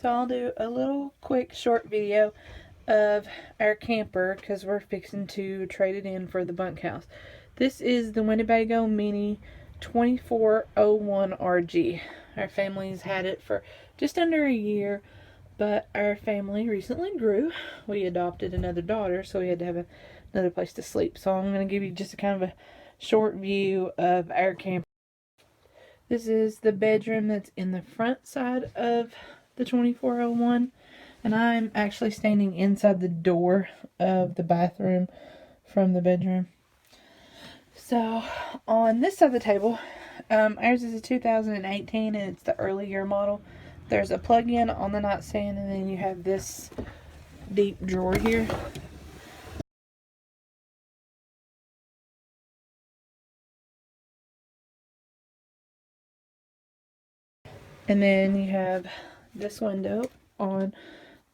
So I'll do a little quick short video of our camper because we're fixing to trade it in for the bunkhouse. This is the Winnebago Mini 2401RG. Our family's had it for just under a year, but our family recently grew. We adopted another daughter, so we had to have another place to sleep. So I'm going to give you just a kind of a short view of our camper. This is the bedroom that's in the front side of the 2401, and I'm actually standing inside the door of the bathroom from the bedroom. So on this side of the table, ours is a 2018 and it's the early year model. There's a plug-in on the nightstand, and then you have this deep drawer here. And then you have this window on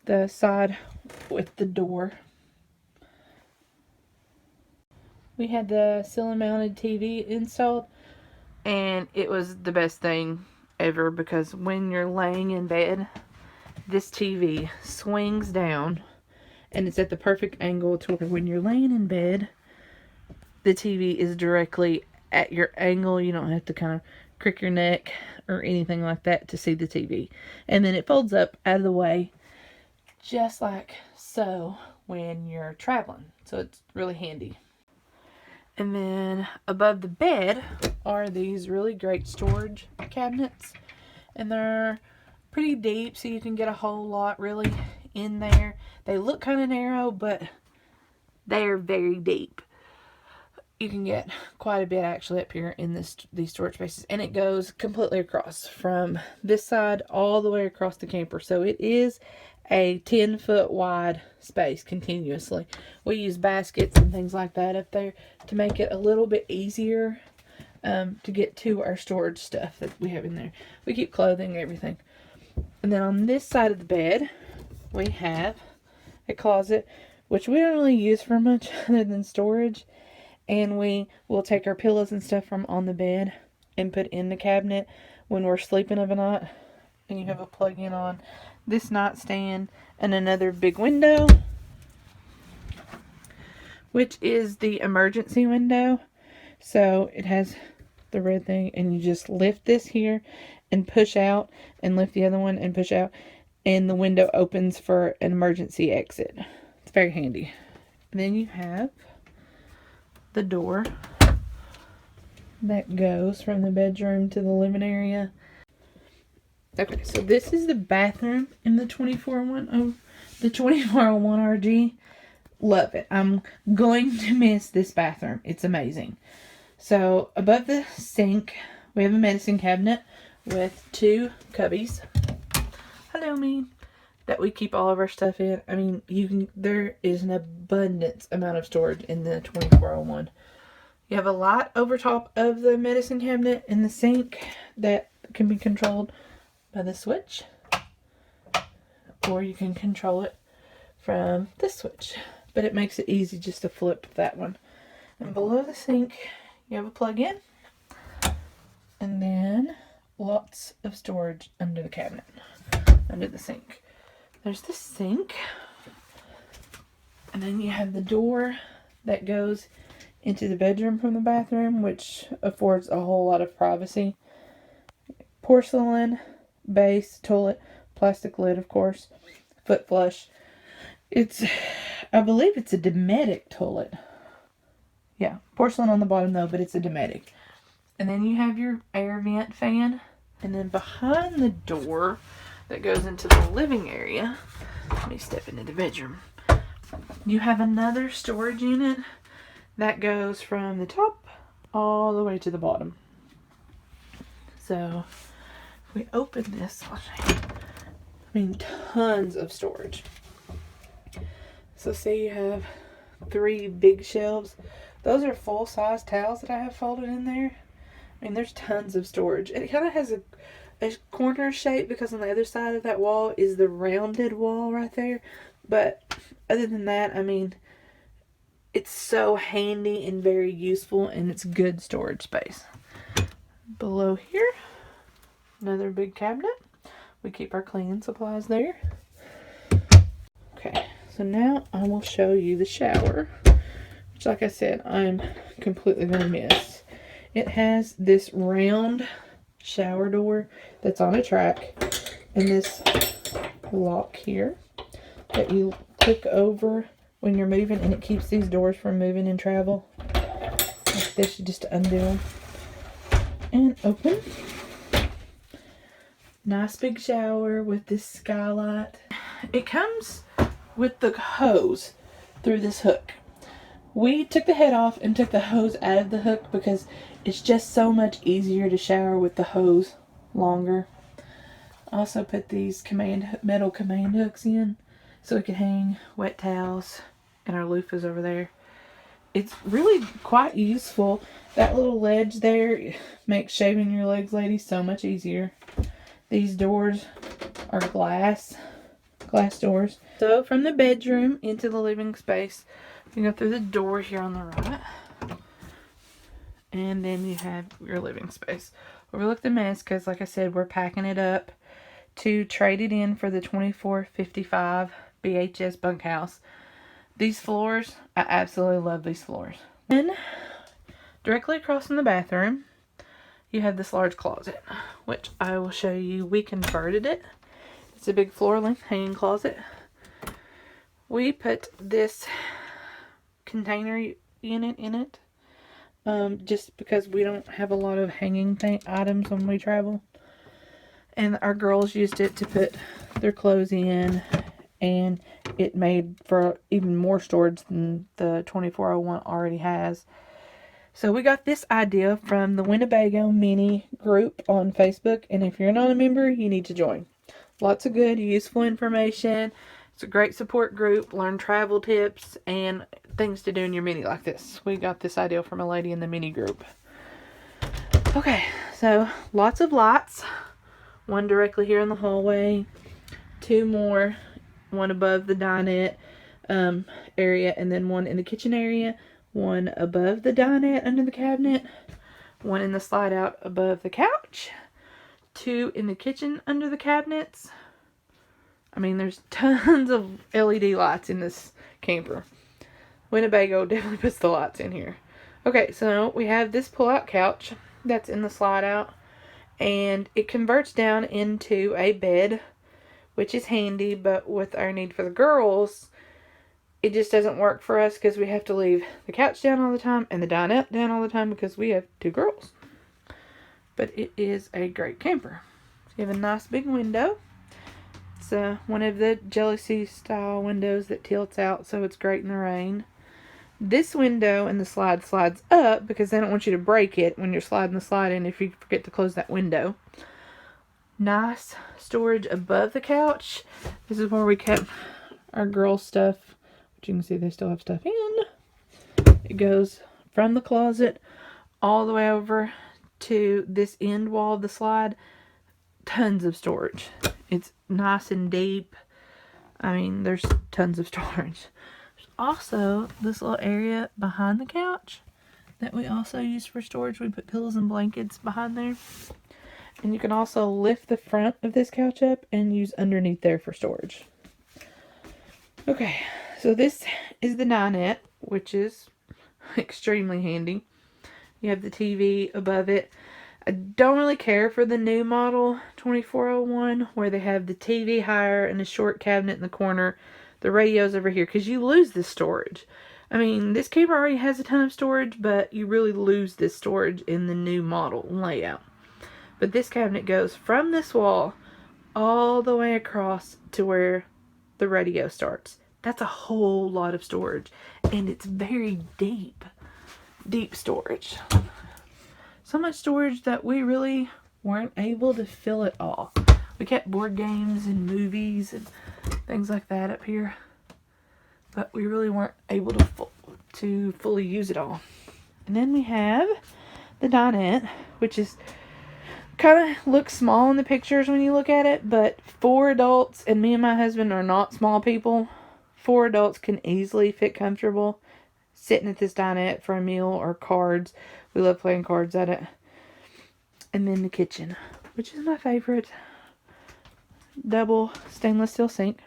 the side with the door. We had the ceiling mounted TV installed, and it was the best thing ever because when you're laying in bed, this TV swings down and it's at the perfect angle to where when you're laying in bed, the TV is directly at your angle. You don't have to kind of crick your neck or anything like that to see the TV. And then it folds up out of the way just like so when you're traveling. So it's really handy. And then above the bed are these really great storage cabinets. And they're pretty deep, so you can get a whole lot really in there. They look kind of narrow, but they're very deep. You can get quite a bit actually up here in these storage spaces, and it goes completely across from this side all the way across the camper. So it is a 10-foot wide space continuously. We use baskets and things like that up there to make it a little bit easier to get to our storage stuff that we have in there. We keep clothing, everything. And then on this side of the bed, we have a closet, which we don't really use for much other than storage. And we will take our pillows and stuff from on the bed and put in the cabinet when we're sleeping of a night. And you have a plug-in on this nightstand and another big window, which is the emergency window. So it has the red thing, and you just lift this here and push out, and lift the other one and push out, and the window opens for an emergency exit. It's very handy. And then you have the door that goes from the bedroom to the living area. Okay, so this is the bathroom in the 2401RG. Love it. I'm going to miss this bathroom. It's amazing. So above the sink, we have a medicine cabinet with two cubbies. Hello, me. That we keep all of our stuff in. I mean, there is an abundance amount of storage in the 2401. You have a light over top of the medicine cabinet and the sink that can be controlled by the switch, or you can control it from this switch, but it makes it easy just to flip that one. And below the sink, you have a plug-in, and then lots of storage under the cabinet, under the sink. There's the sink, and then you have the door that goes into the bedroom from the bathroom, which affords a whole lot of privacy. Porcelain base, toilet, plastic lid, of course, foot flush. I believe it's a Dometic toilet. Yeah, porcelain on the bottom though, but it's a Dometic. And then you have your air vent fan, and then behind the door that goes into the living area, let me step into the bedroom, you have another storage unit that goes from the top all the way to the bottom. So if we open this, I'll show you. I mean, tons of storage. So say you have 3 big shelves. Those are full-size towels that I have folded in there. I mean, there's tons of storage. It kind of has a corner shape because on the other side of that wall is the rounded wall right there. But other than that, I mean, it's so handy and very useful, and it's good storage space. Below here, another big cabinet We keep our cleaning supplies there. Okay, so now I will show you the shower, which, like I said, I'm completely going to miss. It has this round shower door that's on a track, and this lock here that you click over when you're moving, and it keeps these doors from moving and travel. Like this, you just undo them and open. Nice big shower with this skylight. It comes with the hose through this hook. We took the head off and took the hose out of the hook because it's just so much easier to shower with the hose longer. I also put these metal command hooks in so we could hang wet towels, and our loofahs over there. It's really quite useful. That little ledge there makes shaving your legs, ladies, so much easier. These doors are glass doors. So from the bedroom into the living space, you go through the door here on the right, and then you have your living space. Overlook the mess because, like I said, we're packing it up to trade it in for the 2455 BHS bunkhouse. These floors, I absolutely love these floors. Then, directly across from the bathroom, you have this large closet, which I will show you. We converted it. It's a big floor-length hanging closet. We put this container unit in it, just because we don't have a lot of hanging items when we travel. And our girls used it to put their clothes in, and it made for even more storage than the 2401 already has. So we got this idea from the Winnebago Minnie group on Facebook, and if you're not a member, you need to join. Lots of good, useful information. It's a great support group. Learn travel tips and things to do in your Minnie like this. We got this idea from a lady in the Minnie group. Okay, so lots of lights. One directly here in the hallway. Two more. One above the dinette area, and then one in the kitchen area. One above the dinette under the cabinet. One in the slide out above the couch. Two in the kitchen under the cabinets. I mean, there's tons of LED lights in this camper. Winnebago definitely puts the lights in here. Okay, so we have this pull-out couch that's in the slide out, and it converts down into a bed, which is handy, but with our need for the girls, it just doesn't work for us because we have to leave the couch down all the time and the dinette down all the time because we have two girls. But it is a great camper. You have a nice big window. It's one of the jealousy style windows that tilts out, so it's great in the rain. This window in the slide slides up because they don't want you to break it when you're sliding the slide in if you forget to close that window. Nice storage above the couch. This is where we kept our girls' stuff, which you can see they still have stuff in. It goes from the closet all the way over to this end wall of the slide. Tons of storage. It's nice and deep. I mean, there's tons of storage. There's also this little area behind the couch that we also use for storage. We put pillows and blankets behind there. And you can also lift the front of this couch up and use underneath there for storage. Okay, so this is the dinette, which is extremely handy. You have the TV above it. I don't really care for the new model 2401 where they have the TV higher and a short cabinet in the corner. The radio's over here because you lose this storage. I mean, this camper already has a ton of storage, but you really lose this storage in the new model layout. But this cabinet goes from this wall all the way across to where the radio starts. That's a whole lot of storage, and it's very deep storage. So much storage that we really weren't able to fill it all. We kept board games and movies and things like that up here, but we really weren't able to fully use it all. And then we have the dinette, which is kind of looks small in the pictures when you look at it, but 4 adults, and me and my husband are not small people. 4 adults can easily fit comfortable sitting at this dinette for a meal or cards. We love playing cards at it. And then the kitchen, which is my favorite. double stainless steel sink.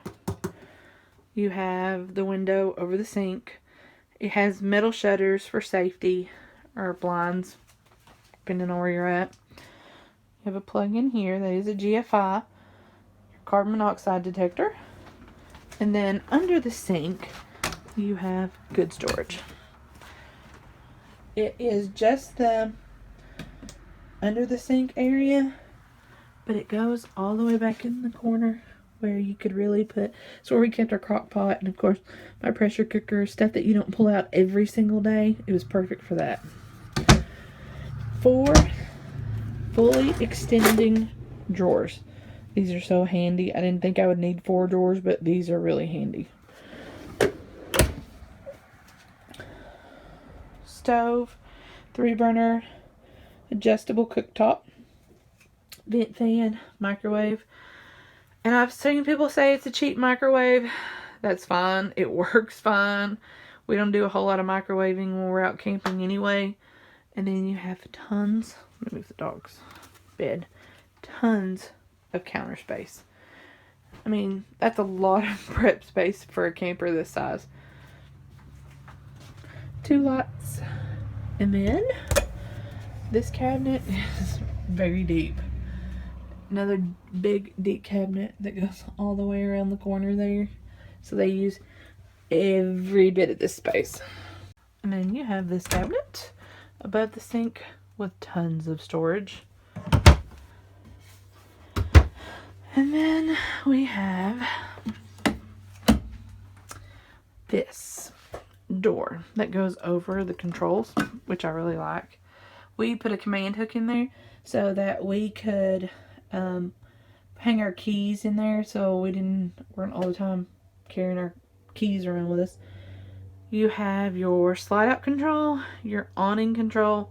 You have the window over the sink. It has metal shutters for safety, or blinds, depending on where you're at. You have a plug in here that is a GFI, your carbon monoxide detector. And then under the sink, you have good storage. It is just the under the sink area, but it goes all the way back in the corner where you could really put, it's where we kept our crock pot and of course my pressure cooker, stuff that you don't pull out every single day. It was perfect for that. 4 fully extending drawers. These are so handy. I didn't think I would need 4 drawers, but these are really handy. Stove, 3-burner, adjustable cooktop, vent fan, microwave. And I've seen people say it's a cheap microwave. That's fine. It works fine. We don't do a whole lot of microwaving when we're out camping anyway. And then you have tons, let me move the dog's bed, tons of counter space. I mean, that's a lot of prep space for a camper this size. 2 lights. And then this cabinet is very deep. Another big deep cabinet that goes all the way around the corner there. So they use every bit of this space. And then you have this cabinet above the sink with tons of storage. And then we have this door that goes over the controls, which I really like. We put a command hook in there so that we could hang our keys in there, so we weren't all the time carrying our keys around with us. You have your slide out control, your awning control.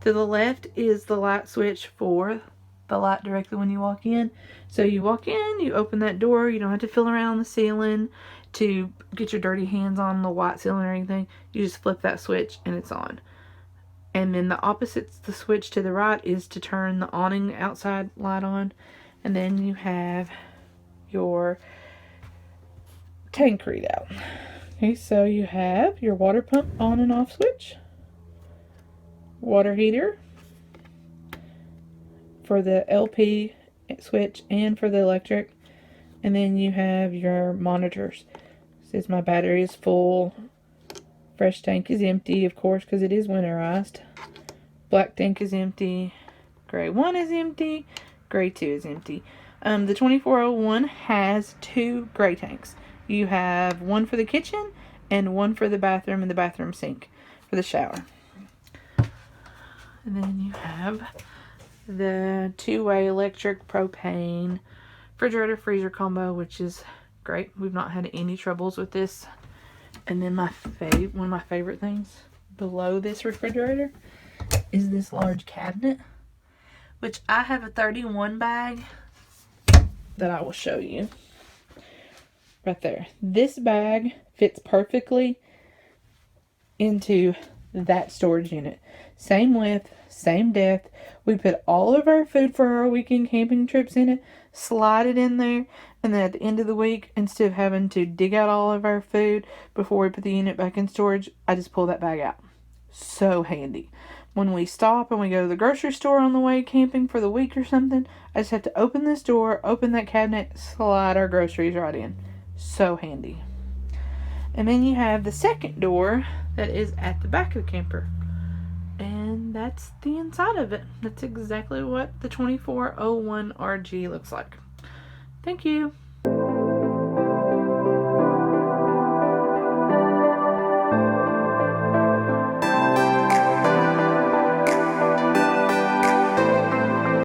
To the left is the light switch for the light directly when you walk in. So you walk in, you open that door, you don't have to feel around the ceiling to get your dirty hands on the white ceiling or anything. You just flip that switch and it's on. And then the opposite, the switch to the right, is to turn the awning outside light on. And then you have your tank readout. Okay, so you have your water pump on and off switch, water heater for the LP switch and for the electric, and then you have your monitors. It says my battery is full, fresh tank is empty, of course, because it is winterized. Black tank is empty, gray 1 is empty, gray 2 is empty. The 2401 has 2 gray tanks. You have one for the kitchen and one for the bathroom and the bathroom sink for the shower. And then you have the 2-way electric propane refrigerator freezer combo, which is great. We've not had any troubles with this. And then one of my favorite things below this refrigerator is this large cabinet, which I have a 31 bag that I will show you. Right there. This bag fits perfectly into that storage unit. Same width, same depth. We put all of our food for our weekend camping trips in it, slide it in there, and then at the end of the week, instead of having to dig out all of our food before we put the unit back in storage, I just pull that bag out. So handy. When we stop and we go to the grocery store on the way camping for the week or something, I just have to open this door, open that cabinet, slide our groceries right in. So handy. And then you have the second door that is at the back of the camper. And that's the inside of it. That's exactly what the 2401RG looks like. Thank you.